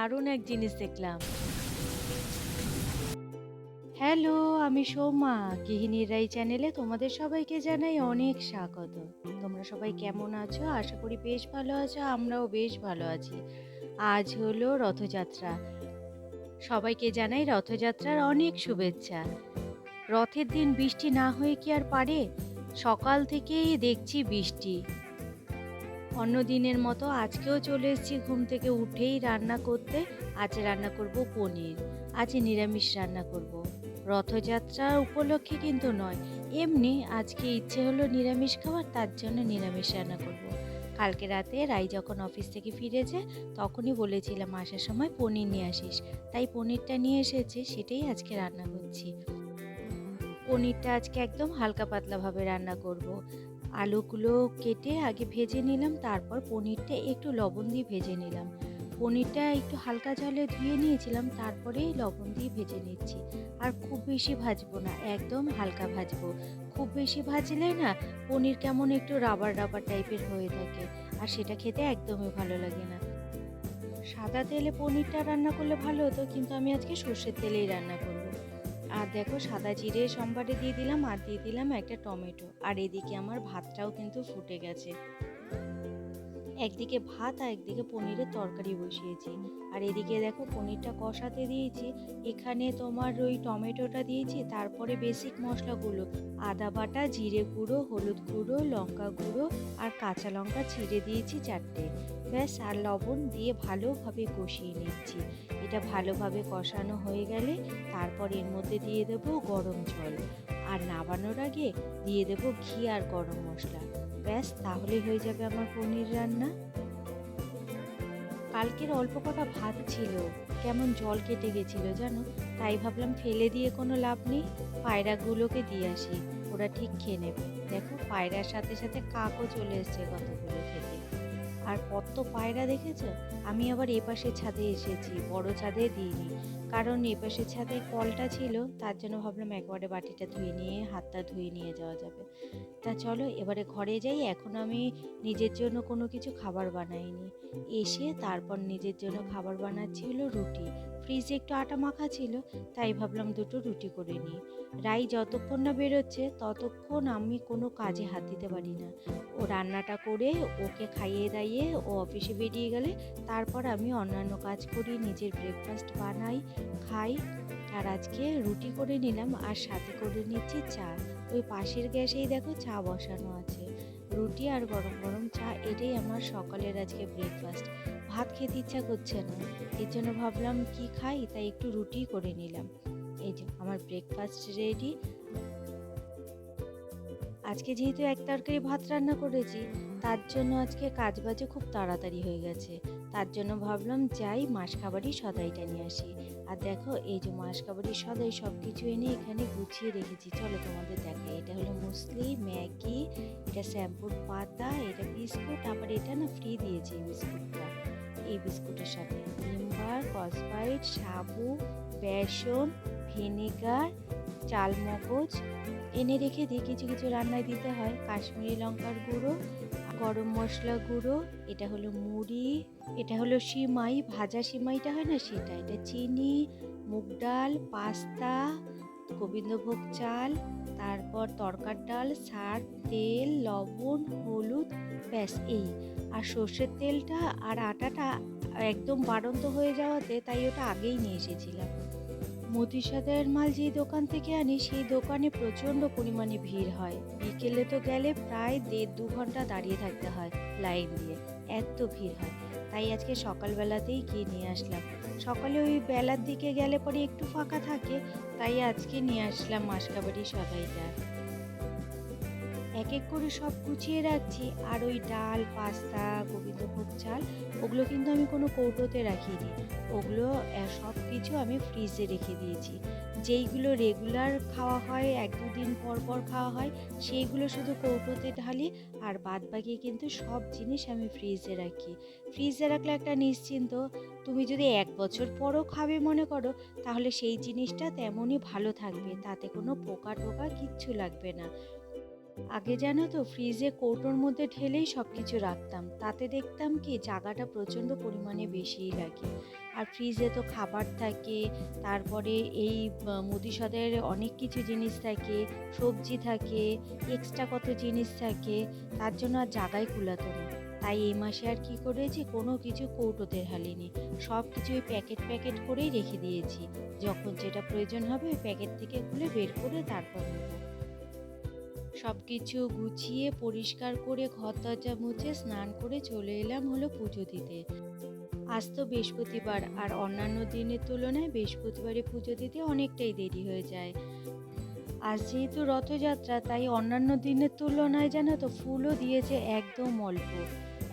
দারুণ এক জিনিস দেখলাম। হ্যালো, আমি সোমা। গৃহিণীর রাই চ্যানেলে তোমাদের সবাইকে জানাই অনেক স্বাগত। তোমরা সবাই কেমন আছো? আশা করি বেশ ভালো আছো। আমরাও বেশ ভালো আছি। আজ হলো রথযাত্রা। সবাইকে জানাই রথযাত্রার অনেক শুভেচ্ছা। রথের দিন বৃষ্টি না হয়ে কি আর পারে? সকাল থেকেই দেখছি বৃষ্টি। অন্য দিনের মতো আজকেও চলে এসেছি ঘুম থেকে উঠেই রান্না করতে। আজ রান্না করব পনির। আজ নিরামিষ রান্না করব। রথযাত্রা উপলক্ষে কিন্তু নয়, এমনি আজকে ইচ্ছে হলো নিরামিষ খাবার, তার জন্য নিরামিষ রান্না করব। কালকে রাতে রাই যখন অফিস থেকে ফিরেছে তখনই বলেছিলাম আসার সময় পনির নিয়ে আসিস, তাই পনিরটা নিয়ে এসেছে, সেটাই আজকে রান্না করছি। পনিরটা আজকে একদম হালকা পাতলাভাবে রান্না করব। আলুগুলো কেটে আগে ভেজে নিলাম, তারপর পনিরটা একটু লবণ দিয়ে ভেজে নিলাম। পনিরটা একটু হালকা জলে ধুয়ে নিয়েছিলাম, তারপরেই লবণ দিয়ে ভেজে নিচ্ছি। আর খুব বেশি ভাজবো না, একদম হালকা ভাজবো। খুব বেশি ভাজলে না পনির কেমন একটু রাবার রাবার টাইপের হয়ে থাকে, আর সেটা খেতে একদমই ভালো লাগে না। সাদা তেলে পনিরটা রান্না করলে ভালো হতো, কিন্তু আমি আজকে সর্ষের তেলেই রান্না করব। আর দেখো, সাদা জিরে সম্বারে দিয়ে দিলাম, আর দিয়ে দিলাম একটা টমেটো। আর এদিকে আমার ভাতটাও কিন্তু ফুটে গেছে। একদিকে ভাত আর একদিকে পনিরের তরকারি বসিয়েছি। আর এদিকে দেখো পনিরটা কষাতে দিয়েছি। এখানে তোমার ওই টমেটোটা দিয়েছি, তারপরে বেসিক মশলাগুলো আদা বাটা, জিরে গুঁড়ো, হলুদ গুঁড়ো, লঙ্কা গুঁড়ো আর কাঁচা লঙ্কা ছিঁড়ে দিয়েছি 4টে। ব্যাস, আর লবণ দিয়ে ভালোভাবে কষিয়ে নিচ্ছি। এটা ভালোভাবে কষানো হয়ে গেলে তারপর এর মধ্যে দিয়ে দেবো গরম জল, আর নামানোর আগে দিয়ে দেবো ঘি আর গরম মশলা। ব্যাস, তাহলেই হয়ে যাবে আমার পনির রান্না। কালকের অল্প কটা ভাত ছিল, কেমন জল কেটে গেছিল জানো, তাই ভাবলাম ফেলে দিয়ে কোনো লাভ নেই, পায়রাগুলোকে দিয়ে আসি, ওরা ঠিক খেয়ে নেবে। দেখো, পায়রার সাথে সাথে কাকও চলে এসছে কতগুলো খেতে। আর কত পায়রা দেখেছো। আমি আবার এপাশের ছাদে এসেছি, বড় ছাদে দিইনি, কারণ এপাশের ছাদে কলটা ছিল, তার জন্য ভাবলাম একবারে বাটিটা ধুয়ে নিয়ে হাতটা ধুয়ে নিয়ে যাওয়া যাবে। তা চলো এবারে ঘরে যাই। এখন আমি নিজের জন্য কোনো কিছু খাবার বানাইনি। এসে তারপর নিজের জন্য খাবার বানাচ্ছি হলো রুটি। ফ্রিজে একটু আটা মাখা ছিল, তাই ভাবলাম দুটো রুটি করে নিই। রাই যতক্ষণ না বেরোচ্ছে ততক্ষণ আমি কোনো কাজে হাত দিতে পারি না। ও রান্নাটা করে ওকে খাইয়ে দাইয়ে ও অফিসে বেরিয়ে গেলে তারপর আমি অন্যান্য কাজ করি, নিজের ব্রেকফাস্ট বানাই, খাই। আর আজকে রুটি করে নিলাম, আর সাথে করে নিচ্ছি চা। ওই পাশের গ্যাসেই দেখো চা বসানো আছে। রুটি আর গরম গরম চা, এটাই আমার সকালের আজকে ব্রেকফাস্ট। ভাত খেতে ইচ্ছা করছে না, এর জন্য ভাবলাম কি খাই, তাই একটু রুটি করে নিলাম। এই যে আমার ব্রেকফাস্ট রেডি। আজকে যেহেতু এক তরকারি ভাত রান্না করেছি, তার জন্য আজকে কাজবাজে খুব তাড়াতাড়ি হয়ে গেছে। তার জন্য ভাবলাম যাই মাসকাবাড়ি সদাইটা নিয়ে আসি। আর দেখো, এই যে মাসকাবাড়ি সদাই সব কিছু এনে এখানে গুছিয়ে রেখেছি, চলো তোমাদের দেখাই। এটা হলো মুসলি, ম্যাগি, এটা শ্যাম্পুর পাতা, এটা বিস্কুট, আবার এটা না ফ্রি দিয়েছে এই বিস্কুটটা। এই বিস্কুটের সাথে ভিমবার, কসবাইট, সাবু, বেসন, ভিনেগার, চালমগজ এনে রেখে দিই। কিছু কিছু রান্নায় দিতে হয়। কাশ্মীরি লঙ্কার গুঁড়ো, গরম মশলা গুঁড়ো, এটা হলো মুড়ি, এটা হলো সিমাই, ভাজা সিমাইটা হয় না সেটা, এটা চিনি, মুগ ডাল, পাস্তা, গোবিন্দভোগ চাল, তারপর তরকার ডাল, সার, তেল, লবণ, হলুদ, ব্যাস এই। আর সর্ষের তেলটা আর আটাটা একদম বাড়ন্ত হয়ে যাওয়াতে তাই ওটা আগেই নিয়ে এসেছিলাম। মতিসাদের মাল যেই দোকান থেকে আনি সেই দোকানে প্রচণ্ড পরিমাণে ভিড় হয়। বিকেলে তো গেলে প্রায় 1.5-2 ঘন্টা দাঁড়িয়ে থাকতে হয় লাইন দিয়ে, এত ভিড় হয়। তাই আজকে সকালবেলাতেই গিয়ে নিয়ে আসলাম। সকালে ওই বেলার দিকে গেলে পরে একটু ফাঁকা থাকে, তাই আজকে নিয়ে আসলাম মাসকাবাড়ি সদাইটা। এক এক করে সব গুছিয়ে রাখছি। আর ওই ডাল, পাস্তা, গোবিন্দভোগ চাল, ওগুলো কিন্তু আমি কোনো কৌটোতে রাখিনি। ওগুলো সব কিছু আমি ফ্রিজে রেখে দিয়েছি। যেইগুলো রেগুলার খাওয়া হয়, 1-2 দিন পর পর খাওয়া হয়, সেইগুলো শুধু কৌটোতে ঢালি। আর বাদ বাকি কিন্তু সব জিনিস আমি ফ্রিজে রাখি। ফ্রিজে রাখলে একটা নিশ্চিন্ত, তুমি যদি 1 বছর পরও খাবে মনে করো, তাহলে সেই জিনিসটা তেমনই ভালো থাকবে, তাতে কোনো পোকা টোকা কিচ্ছু লাগবে না। আগে জানো তো ফ্রিজে কৌটোর মধ্যে ঢেলেই সব কিছু রাখতাম, তাতে দেখতাম কি জায়গাটা প্রচণ্ড পরিমাণে বেশিই লাগে। আর ফ্রিজে তো খাবার থাকে, তারপরে এই মুদি সদের অনেক কিছু জিনিস থাকে, সবজি থাকে, এক্সট্রা কত জিনিস থাকে, তার জন্য আর জায়গায় কুলাতো না। তাই এই মাসে আর কি করেছি, কোনো কিছু কৌটোতে ঢালিনি, সব কিছু ওই প্যাকেট প্যাকেট করেই রেখে দিয়েছি। যখন যেটা প্রয়োজন হবে ওই প্যাকেট থেকে খুলে বের করে তারপর নেবো। সব কিছু গুছিয়ে পরিষ্কার করে ঘর দরজা মুছে স্নান করে চলে এলাম হলো পুজো দিতে। আজ তো বৃহস্পতিবার, আর অন্যান্য দিনের তুলনায় বৃহস্পতিবারে পুজো দিতে অনেকটাই দেরি হয়ে যায়। আজ যেহেতু রথযাত্রা, তাই অন্যান্য দিনের তুলনায় জানো তো ফুলও দিয়েছে একদম অল্প,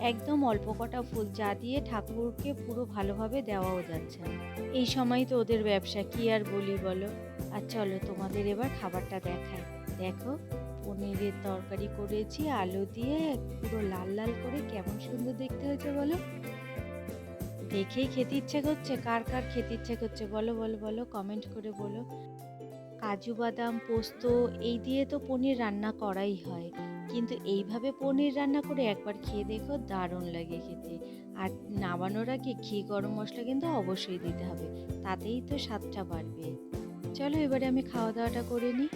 একদম অল্প কটা ফুল, যা দিয়ে ঠাকুরকে পুরো ভালোভাবে দেওয়াও যাচ্ছে না। এই সময় তো ওদের ব্যবসা, কি আর বলি বলো। আর চলো তোমাদের এবার খাবারটা দেখাই। দেখো, পনিরের তরকারি করেছি আলু দিয়ে, পুরো লাল লাল করে, কেমন সুন্দর দেখতে হয়েছে বলো। দেখেই খেতে ইচ্ছে করছে। কার কার খেতে ইচ্ছে করছে বলো বলো বলো, কমেন্ট করে বলো। কাজু বাদাম পোস্ত এই দিয়ে তো পনির রান্না করাই হয়, কিন্তু এইভাবে পনির রান্না করে একবার খেয়ে দেখো, দারুণ লাগে খেতে। আর নামানোর আগে ঘি গরম মশলা কিন্তু অবশ্যই দিতে হবে, তাতেই তো স্বাদটা বাড়বে। চলো এবারে আমি খাওয়া দাওয়াটা করে নিই।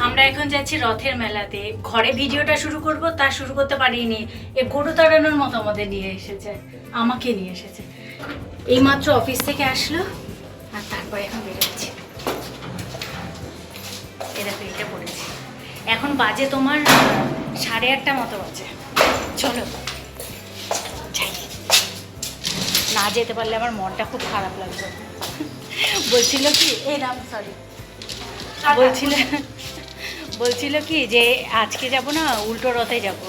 আমরা এখন যাচ্ছি রথের মেলাতে। ঘরে ভিডিওটা শুরু করব, তা শুরু করতে পারিনি। এ গরু তাড়ানোর মতো আমাদের নিয়ে এসেছে, আমাকে নিয়ে এসেছে। এইমাত্র অফিস থেকে আসলো, আর তারপরে এখন বেরোচ্ছি। এটা তো এটা পড়েছি। এখন বাজে তোমার 8:30 মতো বাজে। চলো যাই। না যেতে পারলে আমার মনটা খুব খারাপ লাগবে। বলছিল কি, এই নাম সরি, বলছিল কি যে আজকে যাব না, উল্টো রথে যাব।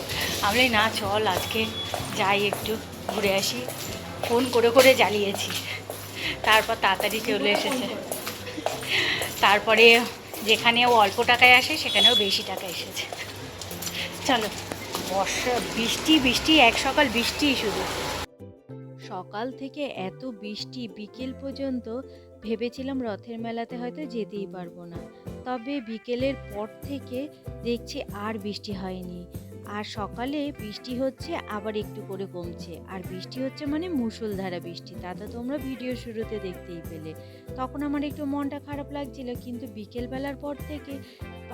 আমি বলি না, চল আজকে যাই, একটু ঘুরে আসি। ফোন করে করে জ্বালিয়েছি, তারপর তাড়াতাড়ি চলে এসেছে। তারপরে যেখানেও অল্প টাকায় আসে সেখানেও বেশি টাকা এসেছে। চলো। বর্ষা, বৃষ্টি বৃষ্টি, এক সকাল বৃষ্টি শুধু। সকাল থেকে এত বৃষ্টি, বিকেল পর্যন্ত ভেবেছিলাম রথের মেলাতে হয়তো যেতেই পারবো না। তবে বিকেলের পর থেকে দেখছি আর বৃষ্টি হয়নি। আর সকালে বৃষ্টি হচ্ছে, আবার একটু করে কমছে, আর বৃষ্টি হচ্ছে মানে মুষলধারা বৃষ্টি, তা তো তোমরা ভিডিও শুরুতে দেখতেই পেলে। তখন আমার একটু মনটা খারাপ লাগছিল, কিন্তু বিকেলবেলার পর থেকে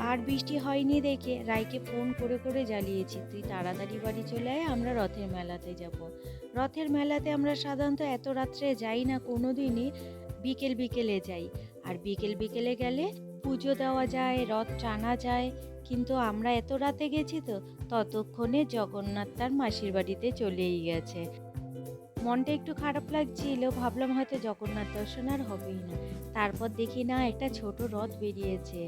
আর বৃষ্টি হয়নি দেখে রাইকে ফোন করে করে জ্বালিয়েছি, তুই তাড়াতাড়ি বাড়ি চলে আয়, আমরা রথের মেলাতে যাব। রথের মেলাতে আমরা সাধারণত এত রাত্রে যাই না কোনো দিনই, বিকেল বিকেলে যাই। আর বিকেল বিকেলে গেলে পুজো দেওয়া যায়, রথ টানা যায়। কিন্তু আমরা এত রাতে গেছি তো, ততক্ষণে জগন্নাথ তার মাসির বাড়িতে চলেই গেছে। মনটা একটু খারাপ লাগছিল, ভাবলাম হয়তো জগন্নাথ দর্শন আর হবেই না। তারপর দেখি না, একটা ছোট রথ বেরিয়েছে।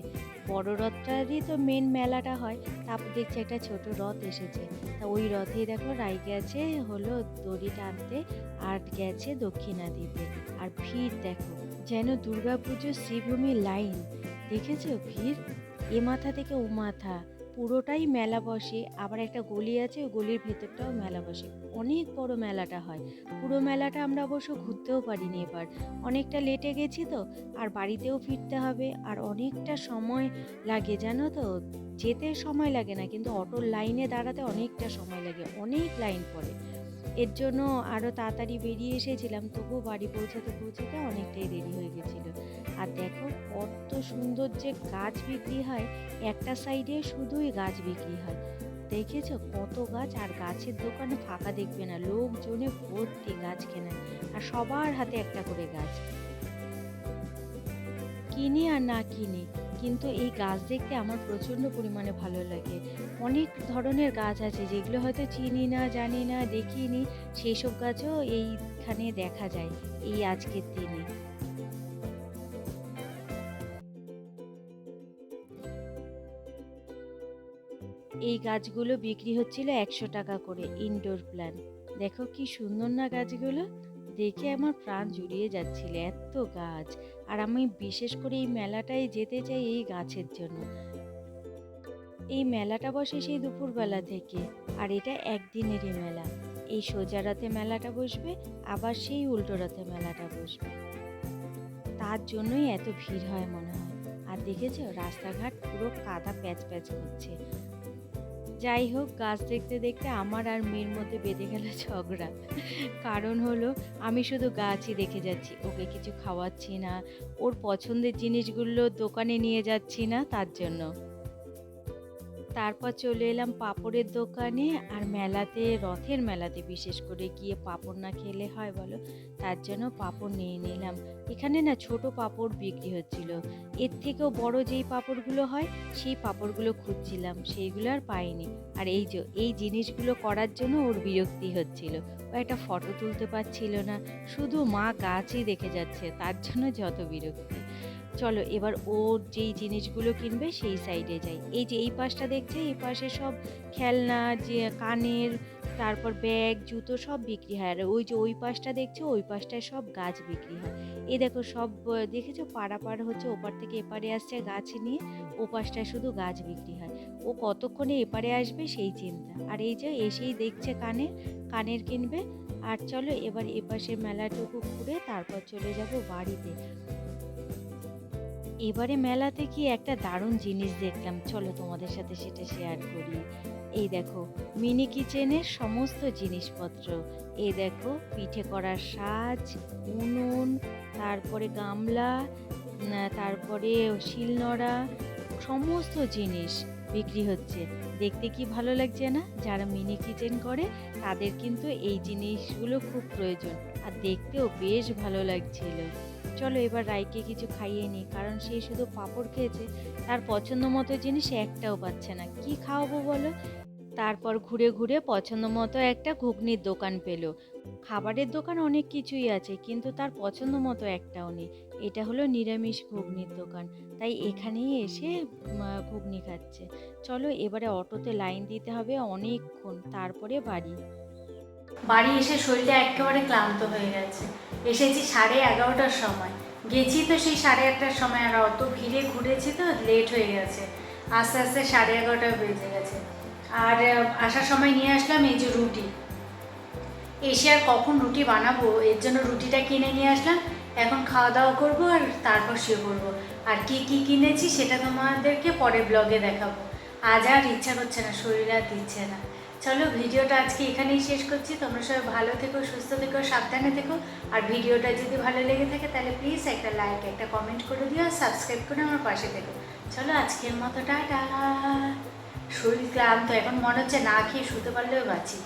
বড় রথটারই তো মেন মেলাটা হয়, তারপর দেখছি একটা ছোট রথ এসেছে। তা ওই রথেই দেখো রাই গেছে হলো দড়ি টানতে, আর গেছে দক্ষিণা দিতে। আর ভিড় দেখো, যেন দুর্গাপুজোর শ্রীভূমির লাইন। দেখেছো ভিড়, এ মাথা থেকে ও মাথা, পুরোটাই মেলা বসে। আবার একটা গলি আছে, ওই গলির ভেতরটাও মেলা বসে, অনেক বড় মেলাটা হয়। পুরো মেলাটা আমরা অবশ্য ঘুরতেও পারিনি এবার, অনেকটা লেটে গেছি তো। আর বাড়িতেও ফিরতে হবে, আর অনেকটা সময় লাগে জানো তো। যেতে সময় লাগে না, কিন্তু অটোর লাইনে দাঁড়াতে অনেকটা সময় লাগে, অনেক লাইন পড়ে। এর জন্য আরও তাড়াতাড়ি বেরিয়ে এসেছিলাম, তবুও বাড়ি পৌঁছাতে পৌঁছাতে অনেকটাই দেরি হয়ে গেছিলো। আর দেখো কত সুন্দর যে গাছ বিক্রি হয়, একটা সাইডে শুধুই গাছ বিক্রি হয়। দেখেছো কত গাছ, আর গাছের দোকানে ফাঁকা দেখবে না, লোকজনে ভর্তি গাছ কেনা, আর সবার হাতে একটা করে গাছ। কিনি আর না কিনি, কিন্তু এই গাছ দেখতে আমার প্রচণ্ড পরিমাণে ভালো লাগে। অনেক ধরনের গাছ আছে যেগুলো হয়তো চিনি না, জানি না, দেখিনি, সেই সব গাছও এইখানে দেখা যায় এই আজকের দিনে। এই গাছগুলো বিক্রি হচ্ছিল 100 টাকা করে, ইনডোর প্ল্যান্ট। দেখো কি সুন্দর না গাছগুলো, দেখে আমার প্রাণ জুড়িয়ে যাচ্ছিল, এত গাছ। আর আমি বিশেষ করে এই মেলাটায় যেতে চাই এই গাছের জন্য। এই মেলাটা বসে সেই দুপুরবেলা থেকে, আর এটা একদিনেরই মেলা। এই সোজা রথে মেলাটা বসবে, আবার সেই উল্টো রথে মেলাটা বসবে, তার জন্যই এত ভিড় হয় মনে হয়। আর দেখেছো রাস্তাঘাট পুরো কাদা প্যাচ প্যাচ করছে। যাই হোক, গাছ দেখতে দেখতে আমার আর মেয়ের মধ্যে বেঁধে গেল ঝগড়া। কারণ হলো আমি শুধু গাছই দেখে যাচ্ছি, ওকে কিছু খাওয়াচ্ছি না, ওর পছন্দের জিনিসগুলো দোকানে নিয়ে যাচ্ছি না তার জন্য। তারপর চলে এলাম পাঁপড়ের দোকানে। আর মেলাতে, রথের মেলাতে বিশেষ করে গিয়ে পাঁপড় না খেলে হয় বলো? তার জন্য পাঁপড় নিয়ে নিলাম। এখানে না ছোট পাঁপড় বিক্রি হচ্ছিল, এর থেকেও বড় যেই পাঁপড়গুলো হয় সেই পাঁপড়গুলো খুঁজছিলাম, সেইগুলো আর পাইনি। আর এই যে এই জিনিসগুলো করার জন্য ওর বিরক্তি হচ্ছিল, ও একটা ফটো তুলতে পারছিল না, শুধু মা গাছই দেখে যাচ্ছে, তার জন্য যত বিরক্তি। চলো এবার ওর যেই জিনিসগুলো কিনবে সেই সাইডে যাই। এই যে এই পাশটা দেখছে, এই পাশে সব খেলনা, যে কানের, তারপর ব্যাগ, জুতো সব বিক্রি হয়। আর ওই যে ওই পাশটা দেখছো, ওই পাশটায় সব গাছ বিক্রি হয়। এই দেখো সব দেখেছো, পারাপার হচ্ছে, ওপার থেকে এপারে আসছে গাছ নিয়ে, ও পাশটায় শুধু গাছ বিক্রি হয়। ও কতক্ষণে এপারে আসবে সেই চিন্তা। আর এই যে এসেই দেখছে কানের, কানের কিনবে। আর চলো এবার এপাশের মেলাটুকু ঘুরে তারপর চলে যাব বাড়িতে। এবারে মেলাতে গিয়ে একটা দারুণ জিনিস দেখলাম, চলো তোমাদের সাথে সেটা শেয়ার করি। এই দেখো মিনি কিচেনের সমস্ত জিনিসপত্র। এই দেখো পিঠে করার সাজ, উনুন, তারপরে গামলা, তারপরে শিলনোড়া, সমস্ত জিনিস বিক্রি হচ্ছে। দেখতে কি ভালো লাগছে না? যারা মিনি কিচেন করে তাদের কিন্তু এই জিনিসগুলো খুব প্রয়োজন, আর দেখতেও বেশ ভালো লাগছিল। চলো এবার রাইকে কিছু খাইয়ে নিই, কারণ সে শুধু পাঁপড় খেয়েছে, তার পছন্দ মতো জিনিস একটাও পাচ্ছে না, কি খাওয়াবো বলো? তারপর ঘুরে ঘুরে পছন্দ মতো একটা ঘুগনির দোকান পেলো। খাবারের দোকান অনেক কিছুই আছে, কিন্তু তার পছন্দ মতো একটাও নেই। এটা হলো নিরামিষ ঘুগনির দোকান, তাই এখানেই এসে ঘুগনি খাচ্ছে। চলো এবারে অটোতে লাইন দিতে হবে অনেকক্ষণ, তারপরে বাড়ি। বাড়ি এসে শরীরটা একেবারে ক্লান্ত হয়ে গেছে। এসেছি 11:30টার সময়, গেছি তো সেই 8:30টার সময়, আর অত ভিড়ে ঘুরেছি তো লেট হয়ে গেছে, আস্তে আস্তে 11:30টা বেজে গেছে। আর আসার সময় নিয়ে আসলাম এই যে রুটি। এসে আর কখন রুটি বানাবো, এর জন্য রুটিটা কিনে নিয়ে আসলাম। এখন খাওয়া দাওয়া করবো আর তারপর শুয়ে পড়বো। আর কি কি কিনেছি সেটা তোমাদেরকে পরে ব্লগে দেখাবো। আজ আর ইচ্ছা করছে না, শরীর আর দিচ্ছে না। চলো ভিডিওটা আজকে এখানেই শেষ করছি। তোমরা সবাই ভালো থেকো, সুস্থ থেকো, সাবধানে থেকো। আর ভিডিওটা যদি ভালো লেগে থাকে তাহলে প্লিজ একটা লাইক, একটা কমেন্ট করে দিও, আর সাবস্ক্রাইব করে আমার পাশে থেকো। চলো আজকের মতো টাটা। শরীর ক্লান্ত, এখন মনে হচ্ছে না খেয়ে শুতে পারলেও বাঁচি।